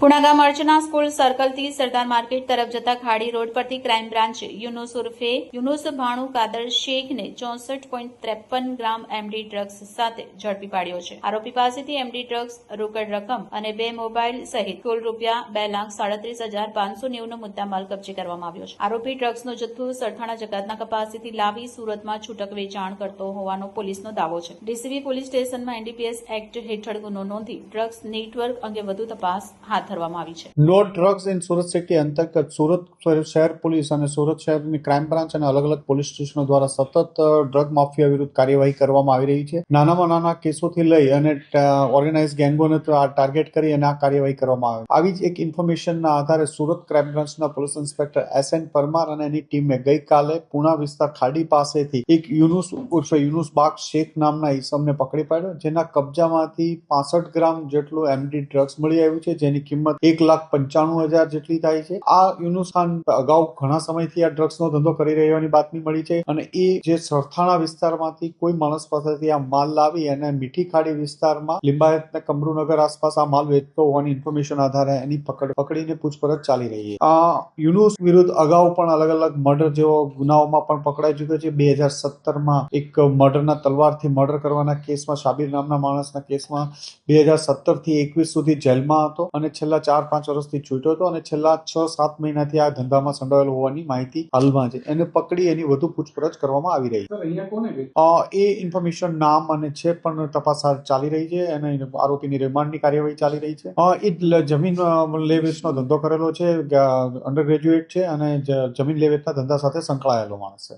પુણા ગામ અર્ચના સ્કૂલ સર્કલથી સરદાર માર્કેટ તરફ જતા ખાડી રોડ પરથી ક્રાઇમ બ્રાન્ચે યુનુસ ઉર્ફે યુનુસ ભાણુ કાદર શેખને 64.53 ગ્રામ એમડી ડ્રગ્સ સાથે ઝડપી પાડ્યો છે. આરોપી પાસેથી એમડી ડ્રગ્સ, રોકડ રકમ અને 2 મોબાઈલ સહિત કુલ રૂપિયા 2,37,590 નો મુદ્દામાલ કબજે કરવામાં આવ્યો છે. આરોપી ડ્રગ્સનો જથ્થો સરથાણા જકાતનાકા પાસેથી લાવી સુરતમાં છૂટક વેચાણ કરતો હોવાનો પોલીસનો દાવો છે. ડીસીબી પોલીસ સ્ટેશનમાં એનડીપીએસ એક્ટ હેઠળ ગુનો નોંધી ડ્રગ્સ નેટવર્ક અંગે વધુ તપાસ હાથ ધરવામાં આવી છે. No drugs in Surat city અંતર્ગત સુરત શહેર પોલીસ અને સુરત શહેરની ક્રાઇમ બ્રાન્ચ અને અલગ અલગ પોલીસ સ્ટેશનો દ્વારા સતત ડ્રગ માફિયા વિરુદ્ધ કાર્યવાહી કરવામાં આવી રહી છે. નાનામાં નાના કેસોથી લઈ અને ઓર્ગેનાઇઝ ગેંગોને ટાર્ગેટ કરી અને આ કાર્યવાહી કરવામાં આવે. આવી જ એક ઇન્ફોર્મેશનના આધારે સુરત ક્રાઇમ બ્રાન્ચના પોલીસ ઇન્સ્પેક્ટર SN પરમાર અને એની ટીમે ગઈકાલે પુણા વિસ્તાર ખાડી પાસેથી એક યુનુસ ઉર્ફે યુનુસ બાગ શેખ નામના ઈસમને પકડી પાડ્યો, જેના કબજામાંથી 65 ગ્રામ જેટલું એમડી ડ્રગ્સ મળી આવ્યું છે, જેની કિંમત 1,95,000 જેટલી થાય છે. આ યુનુસ ખાન અગાઉ ઘણા સમયથી આ ડ્રગ્સનો ધંધો કરી રહ્યોની બાતમી મળી છે અને એ જે સરથાણા વિસ્તારમાંથી કોઈ માણસ પાસેથી આ માલ લાવી અને મીઠી ખાડી વિસ્તારમાં લિંબાયત ને કમરુનગર આસપાસ આ માલ વેચતો હોવાની ઇન્ફોર્મેશન આધારે એની પકડીને પૂછપરછ ચાલી રહી છે. યુનુસ વિરુદ્ધ અગાઉ પણ અલગ અલગ મર્ડર જેવો ગુનાઓમાં પણ પકડાઈ ચુક્યો છે. 2017માં એક મર્ડરના તલવારથી મર્ડર કરવાના કેસમાં શાબીર નામના માણસના કેસમાં 2017 થી 21 સુધી જેલમાં હતો અને છેલ્લા 4-5 વર્ષથી છૂટ્યો હતો અને છેલ્લા 6-7 મહિનાથી આ ધંધામાં સંડોવાયેલો હોવાની માહિતી હાલમાં છે. એને પકડી એની વધુ પૂછપરછ કરવામાં આવી રહી છે. એ ઇન્ફોર્મેશન નામ અને છે પણ તપાસ ચાલી રહી છે અને આરોપીની રિમાન્ડની કાર્યવાહી ચાલી રહી છે. એ જમીન લે વેચનો ધંધો કરેલો છે, અંડર ગ્રેજ્યુએટ છે અને જમીન લે વેચના ધંધા સાથે સંકળાયેલો માણસ છે.